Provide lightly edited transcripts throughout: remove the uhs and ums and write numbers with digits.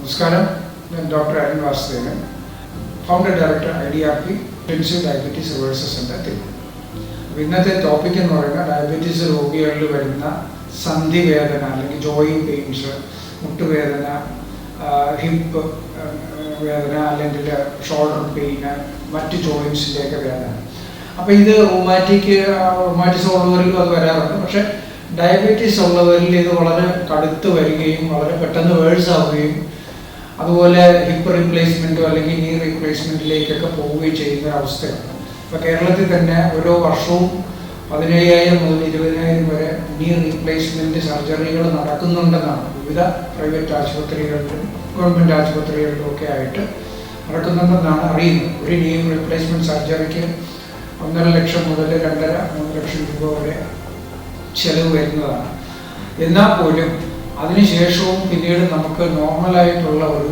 നമസ്കാരം, ഞാൻ doctor Arun Vasudevan, founder director IDRP intensive diabetes reversal centre Thiruvananthapuram. അപ്പോൾ ഇന്നത്തെ ടോപ്പിക് എന്ന് പറയുന്നത് ഡയബറ്റീസ് രോഗികളിൽ വരുന്ന സന്ധിവേദന അല്ലെങ്കിൽ ജോയിൻറ്റ് പെയിൻസ്, മുട്ടുവേദന, ഹിപ്പ് വേദന അല്ലെങ്കിൽ ഷോൾഡർ പെയിന്, മറ്റ് ജോയിൻസിൻ്റെയൊക്കെ വേദന. അപ്പോൾ ഇത് റൂമാറ്റിസം ഉള്ളവരിലും അത് വരാറുണ്ട്. പക്ഷേ ഡയബറ്റീസ് ഉള്ളവരിൽ ഇത് വളരെ കടുത്ത് വരികയും വളരെ പെട്ടെന്ന് വേഴ്സ് ആവുകയും അതുപോലെ ഹിപ്പ് റീപ്ലേസ്മെൻറ്റോ അല്ലെങ്കിൽ നീ റീപ്ലേസ്മെൻറ്റിലേക്കൊക്കെ പോവുകയും ചെയ്യുന്ന ഒരവസ്ഥയാണ്. ഇപ്പോൾ കേരളത്തിൽ തന്നെ ഓരോ വർഷവും 17,000 മുതൽ 20,000 വരെ നീ റീപ്ലേസ്മെൻറ്റ് സർജറികൾ നടക്കുന്നുണ്ടെന്നാണ് വിവിധ പ്രൈവറ്റ് ആശുപത്രികളിലും ഗവൺമെൻറ് ആശുപത്രികളിലും ഒക്കെ ആയിട്ട് നടക്കുന്നുണ്ടെന്നാണ് അറിയുന്നത്. ഒരു നീ റീപ്ലേസ്മെൻറ്റ് സർജറിക്ക് 1.5 ലക്ഷം മുതൽ 2.5-3 ലക്ഷം രൂപ വരെ ചെലവ് വരുന്നതാണ്. എന്നാൽ പോലും അതിനുശേഷവും പിന്നീട് നമുക്ക് നോർമലായിട്ടുള്ള ഒരു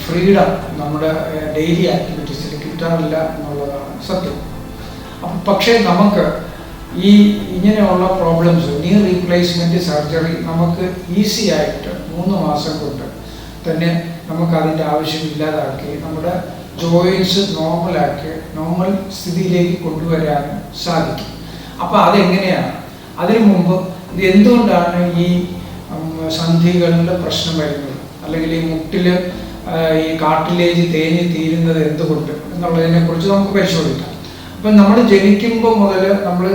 ഫ്രീഡം നമ്മുടെ ഡെയിലി ആക്ടിവിറ്റീസിൽ കിട്ടാറില്ല എന്നുള്ളതാണ് സത്യം. പക്ഷേ നമുക്ക് ഈ ഇങ്ങനെയുള്ള പ്രോബ്ലംസ് നീ റീപ്ലേസ്മെൻറ്റ് സർജറി നമുക്ക് ഈസി ആയിട്ട് 3 മാസം കൊണ്ട് തന്നെ നമുക്ക് അതിൻ്റെ ആവശ്യമില്ലാതാക്കി നമ്മുടെ ജോയിൻസ് നോർമൽ സ്ഥിതിയിലേക്ക് കൊണ്ടുവരാനും സാധിക്കും. അപ്പോൾ അതെങ്ങനെയാണ്? അതിനു മുമ്പ് ഇത് എന്തുകൊണ്ടാണ് ഈ സന്ധികളിലെ പ്രശ്നം വരുന്നത്, അല്ലെങ്കിൽ ഈ മുട്ടിൽ ഈ കാർട്ടിലേജ് തേഞ്ഞ് തീരുന്നത് എന്തുകൊണ്ട് എന്നുള്ളതിനെ കുറിച്ച് നമുക്ക് പരിശോധിക്കാം. അപ്പം നമ്മൾ ജനിക്കുമ്പോൾ മുതൽ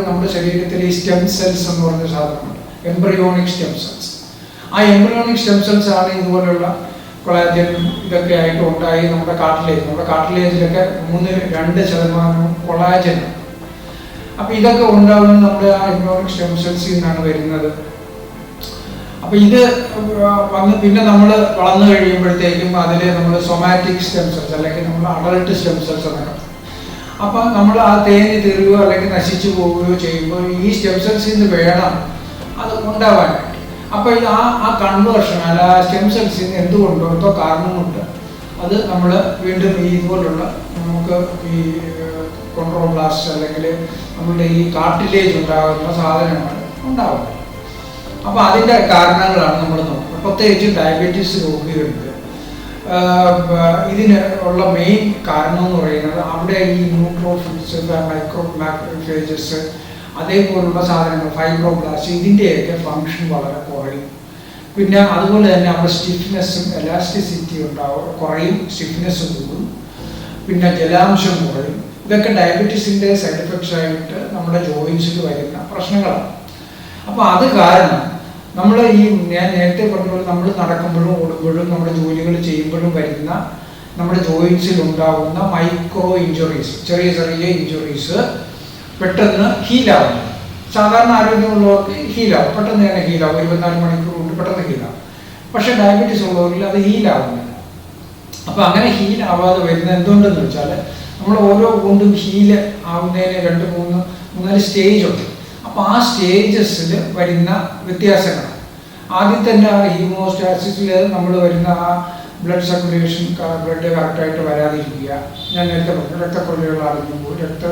നമ്മുടെ ശരീരത്തിൽ ഈ സ്റ്റെം സെൽസ് എന്ന് പറഞ്ഞ സാധനമുണ്ട്, എംബ്രിയോണിക് സ്റ്റെം സെൽസ്. ആ എംബ്രിയോണിക് സ്റ്റെം സെൽസ് ആണ് ഇതുപോലുള്ള കൊളാജനും ഇതൊക്കെ ആയിട്ട് ഉണ്ടായി നമ്മുടെ കാർട്ടിലേജിലൊക്കെ 2% കൊളാജനാണ്. അപ്പോൾ ഇതൊക്കെ ഉണ്ടാകുന്നത് നമ്മുടെ ആ എംബ്രിയോണിക് സ്റ്റെം സെൽസിൽ നിന്നാണ് വരുന്നത്. അപ്പോൾ ഇത് വന്ന് പിന്നെ നമ്മൾ വളർന്നു കഴിയുമ്പോഴത്തേക്കും അതിൽ നമ്മൾ സൊമാറ്റിക് സ്റ്റെം സെൽസ് അല്ലെങ്കിൽ നമ്മൾ അഡൾട്ട് സ്റ്റെം സെൽസ് എന്നൊക്കെ. അപ്പം നമ്മൾ ആ തേഞ്ഞ് തീരുകയോ അല്ലെങ്കിൽ നശിച്ചു പോവുകയോ ചെയ്യുമ്പോൾ ഈ സ്റ്റെം സെൽസിൽ നിന്ന് വേണം അത് ഉണ്ടാവാനായിട്ട്. അപ്പോൾ ഇത് ആ കൺവേർഷൻ അല്ല ആ സ്റ്റെം സെൽസിൽ നിന്ന് എന്തുകൊണ്ടോ എന്തോ കാരണം കൊണ്ട് അത് നമ്മൾ വീണ്ടും ഈ ഇതുപോലുള്ള നമുക്ക് ഈ കോൺട്രോബ്ലാസ്റ്റ് അല്ലെങ്കിൽ നമ്മുടെ ഈ കാർട്ടിലേജ് ഉണ്ടാകുന്ന സാധനങ്ങൾ ഉണ്ടാവുന്നത്. അപ്പോൾ അതിൻ്റെ കാരണങ്ങളാണ് നമ്മൾ നോക്കുന്നത്. പ്രത്യേകിച്ച് ഡയബറ്റീസ് രോഗികൾക്ക് ഇതിന് ഉള്ള മെയിൻ കാരണം എന്ന് പറയുന്നത് അവിടെ ഈ ന്യൂട്രോഫിൽസ്, മാക്രോഫേജസ്, അതേപോലുള്ള സാധനങ്ങൾ, ഫൈബ്രോബ്ലാസ്റ്റ്, ഇതിൻ്റെയൊക്കെ ഫങ്ഷൻ വളരെ കുറയും. പിന്നെ അതുപോലെ തന്നെ അവിടെ സ്റ്റിഫ്നെസ്സും എലാസ്റ്റിസിറ്റി കുറയും, സ്റ്റിഫ്നെസ്സും കൂടും, പിന്നെ ജലാംശം കുറയും. ഇതൊക്കെ ഡയബറ്റീസിൻ്റെ സൈഡ് എഫക്ട്സ് ആയിട്ട് നമ്മുടെ ജോയിൻസിൽ വരുന്ന പ്രശ്നങ്ങളാണ്. അപ്പോൾ അത് കാരണം നമ്മൾ ഞാൻ നേരത്തെ പറഞ്ഞ പോലെ നമ്മൾ നടക്കുമ്പോഴും ഓടുമ്പോഴും നമ്മുടെ ജോലികൾ ചെയ്യുമ്പോഴും വരുന്ന നമ്മുടെ ജോയിൻസിൽ ഉണ്ടാകുന്ന മൈക്രോ ഇഞ്ചുറീസ്, ചെറിയ ഇഞ്ചുറീസ് പെട്ടെന്ന് ഹീലാവുന്നു. സാധാരണ ആരോഗ്യമുള്ളവർക്ക് ഹീലാവും, പെട്ടെന്ന് തന്നെ ഹീലാവും, 24 മണിക്കൂർ കൊണ്ട് പെട്ടെന്ന് ഹീലാവും. പക്ഷേ ഡയബറ്റീസ് ഉള്ളവരിൽ അത് ഹീലാവുന്നില്ല. അപ്പോൾ അങ്ങനെ ഹീലാവാതെ വരുന്നത് എന്തുകൊണ്ടെന്ന് വെച്ചാൽ നമ്മൾ ഓരോ കൊണ്ടും ഹീല് ആവുന്നതിന് 2-3-4 സ്റ്റേജ് ഉണ്ട്. അപ്പോൾ ആ സ്റ്റേജസിൽ വരുന്ന വ്യത്യാസങ്ങൾ, ആദ്യം തന്നെ ഹീമോസ്റ്റാസിസിൽ നമ്മൾ വരുന്ന ആ ബ്ലഡ് സർക്കുലേഷൻ, ബ്ലഡ് കറക്റ്റായിട്ട് വരാതിരിക്കുക, ഞാൻ നേരത്തെ പറഞ്ഞു രക്തക്കൊള്ളികൾ അറിഞ്ഞുമ്പോൾ രക്ത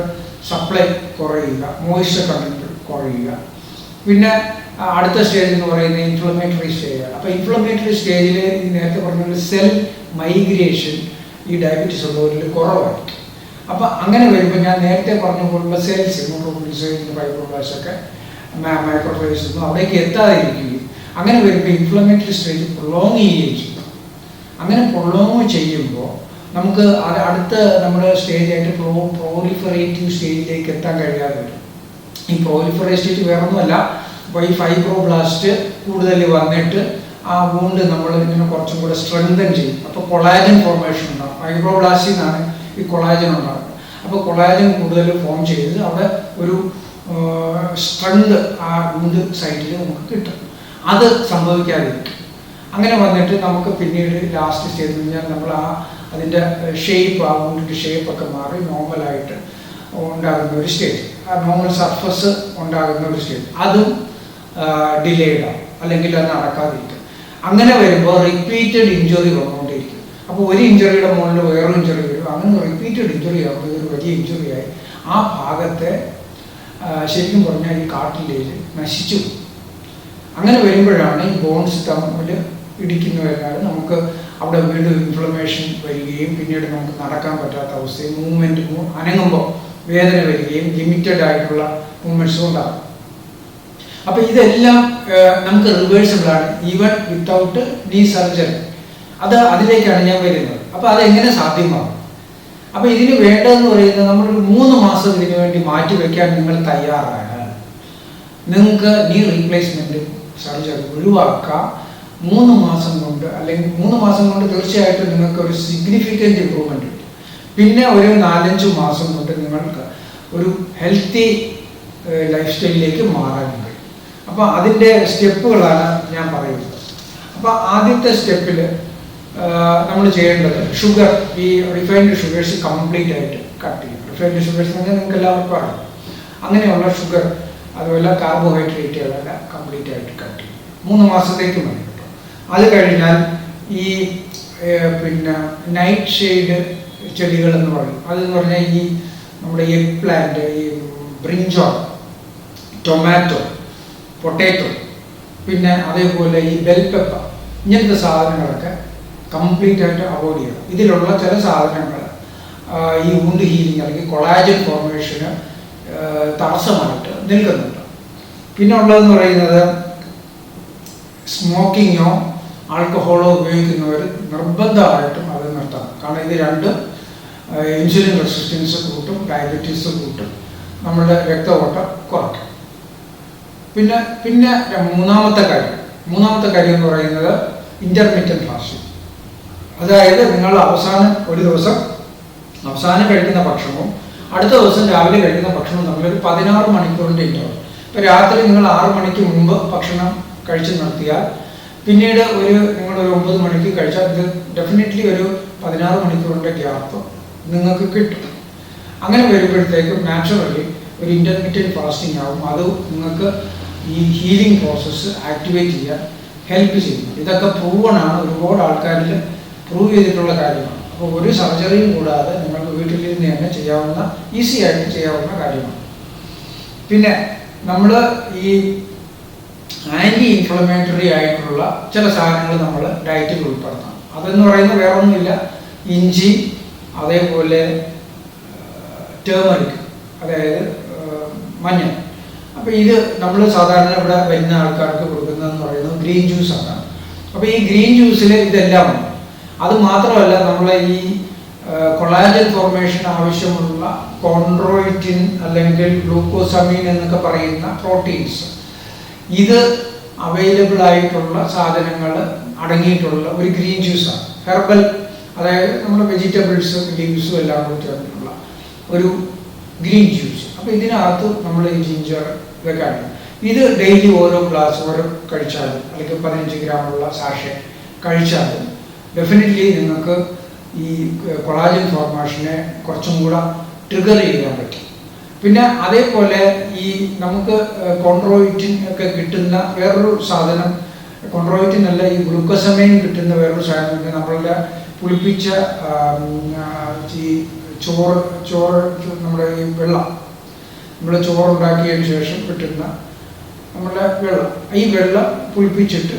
സപ്ലൈ കുറയുക, മോയ്സ്ചർ കണ്ടന്റ് കുറയുക. പിന്നെ അടുത്ത സ്റ്റേജ് എന്ന് പറയുന്നത് ഇൻഫ്ലമേറ്ററി സ്റ്റേജാണ്. അപ്പോൾ ഇൻഫ്ലമേറ്ററി സ്റ്റേജിൽ ഈ നേരത്തെ പറഞ്ഞ സെൽ മൈഗ്രേഷൻ ഈ ഡയബറ്റീസ് ഉള്ളവരിൽ കുറവായിരിക്കും. അപ്പോൾ അങ്ങനെ വരുമ്പോൾ ഞാൻ നേരത്തെ പറഞ്ഞ പോലുള്ള സെൽസ്, ന്യൂട്രോഫിൽസ്, ഫൈബ്രോബ്ലാസ്റ്റ് ഒക്കെ മൈക്രോഫേജസ് ഒന്നും അവിടേക്ക് എത്താതിരിക്കുകയും അങ്ങനെ വരുമ്പോൾ ഇൻഫ്ലമേറ്ററി സ്റ്റേജ് പ്രൊലോങ് ചെയ്യുകയും ചെയ്യും. അങ്ങനെ പ്രൊലോങ് ചെയ്യുമ്പോൾ നമുക്ക് അടുത്ത നമ്മുടെ സ്റ്റേജായിട്ട് പ്രോലിഫറേറ്റീവ് സ്റ്റേജിലേക്ക് എത്താൻ കഴിയാതെ വരും. ഈ പ്രോലിഫറേറ്റീവ് സ്റ്റേജ് വേറൊന്നുമല്ല, അപ്പോൾ ഈ ഫൈബ്രോബ്ലാസ്റ്റ് കൂടുതൽ വന്നിട്ട് ആ വൂണ്ട് നമ്മൾ ഇങ്ങനെ കുറച്ചും കൂടെ സ്ട്രെങ്തൻ ചെയ്യും. അപ്പോൾ കൊളാജൻ ഫോർമേഷൻ ഉണ്ടാകും. ഫൈബ്രോബ്ലാസ്റ്റിൽ നിന്നാണ് ഈ കൊളാജൻ ഉണ്ടാകുന്നത്. അപ്പോൾ കൊളാജൻ കൂടുതൽ ഫോം ചെയ്ത് അവിടെ ഒരു സ്ട്രെങ്ത് ആ വൂണ്ട് സൈറ്റിൽ നമുക്ക് കിട്ടും. അത് സംഭവിക്കാതിരിക്കും. അങ്ങനെ വന്നിട്ട് നമുക്ക് പിന്നീട് ലാസ്റ്റ് സ്റ്റേജ് എന്ന് പറഞ്ഞാൽ നമ്മൾ അതിൻ്റെ ഷേപ്പ്, ആ വൂണ്ടിൻ്റെ ഷേപ്പൊക്കെ മാറി നോർമലായിട്ട് ഉണ്ടാകുന്ന ഒരു സ്റ്റേജ്, ആ നോർമൽ സർഫസ് ഉണ്ടാകുന്ന ഒരു സ്റ്റേജ്, അതും ഡിലേഡാവും അല്ലെങ്കിൽ അത് നടക്കാതിരിക്കും. അങ്ങനെ വരുമ്പോൾ റിപ്പീറ്റഡ് ഇഞ്ചുറി വന്നുകൊണ്ടിരിക്കും. അപ്പോൾ ഒരു ഇഞ്ചുറിയുടെ മുകളിൽ വേറൊരു ഇഞ്ചുറി വരും. അങ്ങനെ റിപ്പീറ്റഡ് ഇഞ്ചുറി ആകുമ്പോൾ ഇതൊരു വലിയ ഇഞ്ചുറിയായി ആ ഭാഗത്തെ ശരിക്കും പറഞ്ഞാൽ ഈ കാർട്ടിലേജ് നശിച്ചു. അങ്ങനെ വരുമ്പോഴാണ് ഈ ബോൺസ് തമ്മിൽ ഇടിക്കുന്നു കഴിഞ്ഞാൽ നമുക്ക് അവിടെ വീണ്ടും ഇൻഫ്ലമേഷൻ വരികയും പിന്നീട് നമുക്ക് നടക്കാൻ പറ്റാത്ത അവസ്ഥയും മൂവ്മെൻറ്റ് അനങ്ങുമ്പോൾ വേദന വരികയും ലിമിറ്റഡ് ആയിട്ടുള്ള മൂവ്മെൻറ്റ്സും ഉണ്ടാകും. അപ്പോൾ ഇതെല്ലാം നമുക്ക് റിവേഴ്സിബിൾ ആണ് ഈവൻ വിത്തൗട്ട് നീ സർജറി. അതിലേക്കാണ് ഞാൻ വരുന്നത്. അപ്പോൾ അതെങ്ങനെ സാധ്യമാകും? അപ്പോൾ ഇതിന് വേണ്ടതെന്ന് പറയുന്നത് നമ്മളൊരു 3 മാസം ഇതിനു വേണ്ടി മാറ്റിവെക്കാൻ നിങ്ങൾ തയ്യാറായാൽ നിങ്ങൾക്ക് നീ റീപ്ലേസ്മെൻറ്റ് സർജറി ഒഴിവാക്കാം. 3 മാസം കൊണ്ട് അല്ലെങ്കിൽ 3 മാസം കൊണ്ട് തീർച്ചയായിട്ടും നിങ്ങൾക്ക് ഒരു സിഗ്നിഫിക്കൻറ്റ് ഇമ്പ്രൂവ്മെൻറ്റ് കിട്ടും. പിന്നെ ഒരു 4-5 മാസം കൊണ്ട് നിങ്ങൾക്ക് ഒരു ഹെൽത്തി ലൈഫ് സ്റ്റൈലിലേക്ക് മാറാൻ കഴിയും. അപ്പോൾ അതിൻ്റെ സ്റ്റെപ്പുകളാണ് ഞാൻ പറയുന്നത്. അപ്പോൾ ആദ്യത്തെ സ്റ്റെപ്പിൽ നമ്മൾ ചെയ്യേണ്ടത് ഷുഗർ, ഈ റിഫൈൻഡ് ഷുഗേഴ്സ് കംപ്ലീറ്റ് ആയിട്ട് കട്ട് ചെയ്യും. റിഫൈൻഡ് ഷുഗേഴ്സ് എന്ന് പറഞ്ഞാൽ നിങ്ങൾക്ക് എല്ലാവർക്കും അറിയാം. അങ്ങനെയുള്ള ഷുഗർ അതുപോലെ കാർബോഹൈഡ്രേറ്റുകളെല്ലാം കംപ്ലീറ്റ് ആയിട്ട് കട്ട് ചെയ്യും. 3 മാസത്തേക്ക് മതി കേട്ടോ. അത് കഴിഞ്ഞാൽ ഈ പിന്നെ നൈറ്റ് ഷെയ്ഡ് ചെടികളെന്ന് പറയും. അതെന്ന് പറഞ്ഞാൽ ഈ നമ്മുടെ എഗ് പ്ലാന്റ്, ഈ ബ്രിഞ്ചോൾ, ടൊമാറ്റോ, പൊട്ടാറ്റോ, പിന്നെ അതേപോലെ ഈ ബെൽ പെപ്പർ, ഇങ്ങനത്തെ സാധനങ്ങളൊക്കെ കംപ്ലീറ്റ് ആയിട്ട് അവോയ്ഡ് ചെയ്യണം. ഇതിലുള്ള ചില സാധനങ്ങൾ ഈ വുണ്ട് ഹീലിംഗ് അല്ലെങ്കിൽ കൊളാജൻ ഫോർമേഷന് തടസ്സമായിട്ട് നിൽക്കുന്നുണ്ട്. പിന്നെ ഉള്ളതെന്ന് പറയുന്നത് സ്മോക്കിങ്ങോ ആൽക്കഹോളോ ഉപയോഗിക്കുന്നവർ നിർബന്ധമായിട്ടും അത് നിർത്തണം. കാരണം ഇത് രണ്ടും ഇൻസുലിൻ റെസിസ്റ്റൻസ് കൂട്ടും, ഡയബറ്റീസ് കൂട്ടും, നമ്മളുടെ രക്തഓട്ടം കുറയ്ക്കും. പിന്നെ മൂന്നാമത്തെ കാര്യം എന്ന് പറയുന്നത് ഇൻ്റർമീഡിയറ്റ് ഫാസ്റ്റിംഗ്. അതായത് നിങ്ങൾ ഒരു ദിവസം അവസാനം കഴിക്കുന്ന ഭക്ഷണവും അടുത്ത ദിവസം രാവിലെ കഴിക്കുന്ന ഭക്ഷണവും തമ്മിലൊരു 16 മണിക്കൂറിൻ്റെ ഇൻ്റർവൽ. ഇപ്പോൾ രാത്രി നിങ്ങൾ 6 മണിക്ക് മുമ്പ് ഭക്ഷണം കഴിച്ച് നിർത്തിയാൽ പിന്നീട് നിങ്ങളൊരു 9 മണിക്ക് കഴിച്ചാൽ ഇത് ഡെഫിനറ്റ്ലി ഒരു 16 മണിക്കൂറിൻ്റെ ഗ്യാപ്പ് നിങ്ങൾക്ക് കിട്ടും. അങ്ങനെ വരുമ്പോഴത്തേക്കും നാച്ചുറലി ഒരു ഇൻ്റർമീഡിയറ്റ് ഫാസ്റ്റിംഗ് ആവും. അത് നിങ്ങൾക്ക് ഈ ഹീലിംഗ് പ്രോസസ്സ് ആക്ടിവേറ്റ് ചെയ്യാൻ ഹെൽപ്പ് ചെയ്യും. ഇതൊക്കെ പ്രൂവണാണ്, ഒരുപാട് ആൾക്കാരിൽ പ്രൂവ് ചെയ്തിട്ടുള്ള കാര്യമാണ്. അപ്പോൾ ഒരു സർജറിയും കൂടാതെ നിങ്ങൾക്ക് വീട്ടിലിരുന്ന് തന്നെ ചെയ്യാവുന്ന, ഈസി ആയിട്ട് ചെയ്യാവുന്ന കാര്യമാണ്. പിന്നെ നമ്മൾ ഈ ആൻറ്റി ഇൻഫ്ലമേറ്ററി ആയിട്ടുള്ള ചില സാധനങ്ങൾ നമ്മൾ ഡയറ്റിൽ ഉൾപ്പെടുത്തണം. അതെന്ന് പറയുന്നത് വേറെ ഒന്നുമില്ല, ഇഞ്ചി, അതേപോലെ ടേമറിക്, അതായത് മഞ്ഞൾ. അപ്പോൾ ഇത് നമ്മൾ സാധാരണ ഇവിടെ വരുന്ന ആൾക്കാർക്ക് കൊടുക്കുന്നതെന്ന് പറയുന്നത് ഗ്രീൻ ജ്യൂസാണ്. അപ്പോൾ ഈ ഗ്രീൻ ജ്യൂസിൽ ഇതെല്ലാം ഉണ്ട്. അത് മാത്രമല്ല, നമ്മളെ ഈ കൊളാജൻ ഫോർമേഷൻ ആവശ്യമുള്ള കോൺഡ്രോയിറ്റിൻ അല്ലെങ്കിൽ ഗ്ലൂക്കോസമീൻ എന്നൊക്കെ പറയുന്ന പ്രോട്ടീൻസ്, ഇത് അവൈലബിൾ ആയിട്ടുള്ള സാധനങ്ങൾ അടങ്ങിയിട്ടുള്ള ഒരു ഗ്രീൻ ജ്യൂസാണ്. ഹെർബൽ, അതായത് നമ്മുടെ വെജിറ്റബിൾസും ലീവ്സും എല്ലാം കൂടി ചേർന്നിട്ടുള്ള ഒരു ഗ്രീൻ ജ്യൂസ്. അപ്പോൾ ഇതിനകത്ത് നമ്മൾ ഈ ജിഞ്ചർ ഇതൊക്കെയാണ്. ഇത് ഡെയിലി ഓരോ ഗ്ലാസ് കഴിച്ചാലും അല്ലെങ്കിൽ 15 ഗ്രാമുള്ള സാഷെ കഴിച്ചാലും ഡെഫിനറ്റ്ലി നിങ്ങൾക്ക് ഈ കൊളാജൻ ഫോർമേഷനെ കുറച്ചും കൂടെ ട്രിഗർ ചെയ്യാൻ പറ്റും. പിന്നെ അതേപോലെ ഈ നമുക്ക് കോൺഡ്രോയിറ്റിൻ ഒക്കെ കിട്ടുന്ന വേറൊരു സാധനം, കോൺഡ്രോയിറ്റിൻ അല്ല, ഈ ഗ്ലൂക്കോസമൈൻ കിട്ടുന്ന വേറൊരു സാധനം നമ്മളുടെ പുളിപ്പിച്ച ഈ ചോറ് നമ്മുടെ ഈ വെള്ളം, നമ്മൾ ചോറുണ്ടാക്കിയതിന് ശേഷം കിട്ടുന്ന നമ്മുടെ വെള്ളം, ഈ വെള്ളം പുളിപ്പിച്ചിട്ട്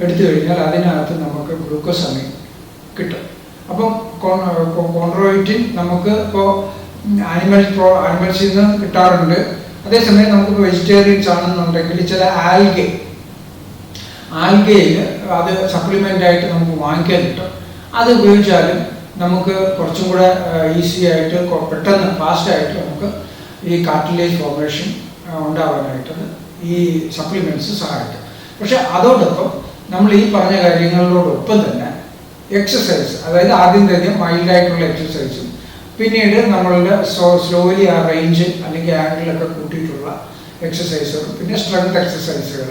എടുത്തു കഴിഞ്ഞാൽ അതിനകത്ത് നമുക്ക് ഗ്ലൂക്കോസമൈൻ കിട്ടും. അപ്പം കോൺഡ്രോയിറ്റിൻ നമുക്ക് ഇപ്പോൾ ആനിമൽസിൽ നിന്ന് കിട്ടാറുണ്ട്. അതേസമയം നമുക്കിപ്പോൾ വെജിറ്റേറിയൻസ് ആണെന്നുണ്ടെങ്കിൽ ചില ആൽഗയിൽ അത് സപ്ലിമെൻ്റ് ആയിട്ട് നമുക്ക് വാങ്ങിക്കാൻ കിട്ടും. അത് ഉപയോഗിച്ചാലും നമുക്ക് കുറച്ചും കൂടെ ഈസി ആയിട്ട് പെട്ടെന്ന് ഫാസ്റ്റായിട്ട് നമുക്ക് ഈ കാർട്ടിലേജ് ഫോർമേഷൻ ഉണ്ടാവാനായിട്ട് ഈ സപ്ലിമെൻറ്റ്സ് സഹായിക്കും. പക്ഷെ അതോടൊപ്പം നമ്മൾ ഈ പറഞ്ഞ കാര്യങ്ങളോടൊപ്പം തന്നെ എക്സസൈസ്, അതായത് ആദ്യം തന്നെ മൈൽഡായിട്ടുള്ള എക്സസൈസും പിന്നീട് നമ്മളുടെ സ്ലോലി ആ റേഞ്ച് അല്ലെങ്കിൽ ആംഗിളൊക്കെ കൂട്ടിയിട്ടുള്ള എക്സസൈസുകൾ, പിന്നെ സ്ട്രെങ്ത് എക്സസൈസുകൾ,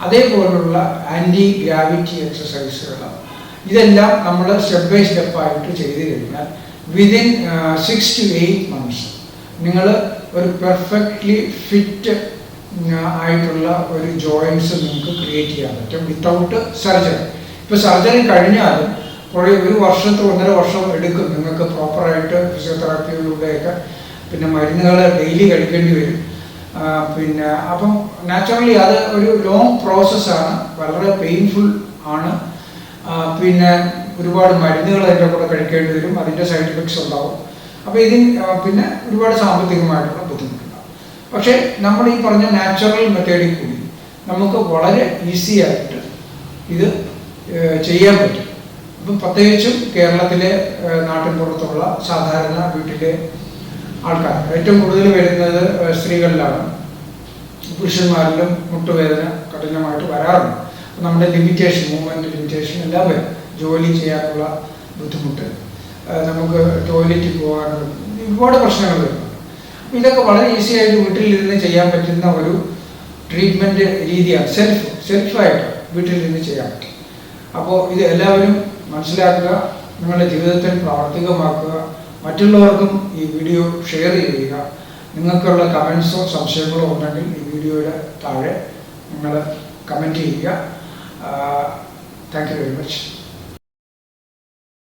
അതേപോലുള്ള ആൻറ്റി ഗ്രാവിറ്റി എക്സസൈസുകൾ, ഇതെല്ലാം നമ്മൾ സ്റ്റെപ്പ് ബൈ സ്റ്റെപ്പായിട്ട് ചെയ്ത് കഴിഞ്ഞാൽ വിതിൻ 6 to 8 months നിങ്ങൾ ഒരു പെർഫെക്റ്റ്ലി ഫിറ്റ് ആയിട്ടുള്ള ഒരു ജോയിൻസ് നിങ്ങൾക്ക് ക്രിയേറ്റ് ചെയ്യാൻ പറ്റും വിത്തൗട്ട് സർജറി. ഇപ്പോൾ സർജറി കഴിഞ്ഞാലും കുറേ 1 വർഷത്തിൽ 1.5 വർഷം എടുക്കും നിങ്ങൾക്ക് പ്രോപ്പറായിട്ട് ഫിസിയോതെറാപ്പിയിലൂടെയൊക്കെ, പിന്നെ മരുന്നുകൾ ഡെയിലി കഴിക്കേണ്ടി വരും. അപ്പം നാച്ചുറലി അത് ഒരു ലോങ് പ്രോസസ്സാണ്, വളരെ പെയിൻഫുൾ ആണ്. പിന്നെ ഒരുപാട് മരുന്നുകൾ അതിൻ്റെ കൂടെ കഴിക്കേണ്ടി വരും, അതിൻ്റെ സൈഡ് എഫക്ട്സ് ഉണ്ടാവും. അപ്പോൾ പിന്നെ ഒരുപാട് സാമ്പത്തികമായിട്ടുള്ള ബുദ്ധിമുട്ടുണ്ടാകും. പക്ഷേ നമ്മൾ ഈ പറഞ്ഞ നാച്ചുറൽ മെത്തേഡിൽ കൂടി നമുക്ക് വളരെ ഈസി ആയിട്ട് ഇത് ചെയ്യാൻ പറ്റും. ഇപ്പം പ്രത്യേകിച്ചും കേരളത്തിലെ നാട്ടിൻപുറത്തുള്ള സാധാരണ വീട്ടിലെ ആൾക്കാർ ഏറ്റവും കൂടുതൽ വരുന്നത് സ്ത്രീകളിലാണ്. പുരുഷന്മാരിലും മുട്ടുവേദന കഠിനമായിട്ട് വരാറുണ്ട്. നമ്മുടെ ലിമിറ്റേഷൻ, മൂവ്മെൻറ്റ് ലിമിറ്റേഷൻ എല്ലാം വരും. ജോലി ചെയ്യാനുള്ള ബുദ്ധിമുട്ട്, നമുക്ക് ടോയ്ലറ്റിൽ പോകാനുള്ള ഒരുപാട് പ്രശ്നങ്ങൾ വരുന്നുണ്ട്. ഇതൊക്കെ വളരെ ഈസി ആയിട്ട് വീട്ടിലിരുന്ന് ചെയ്യാൻ പറ്റുന്ന ഒരു ട്രീറ്റ്മെൻറ്റ് രീതിയാണ്. സെൽഫായിട്ട് വീട്ടിലിരുന്ന് ചെയ്യാൻ പറ്റും. അപ്പോൾ ഇത് എല്ലാവരും മനസ്സിലാക്കുക, നിങ്ങളുടെ ജീവിതത്തിൽ പ്രാവർത്തികമാക്കുക. മറ്റുള്ളവർക്കും ഈ വീഡിയോ ഷെയർ ചെയ്യുക. നിങ്ങൾക്കുള്ള കമൻസോ സംശയങ്ങളോ ഉണ്ടെങ്കിൽ ഈ വീഡിയോയുടെ താഴെ നിങ്ങൾ കമൻറ്റ് ചെയ്യുക. Thank you very much.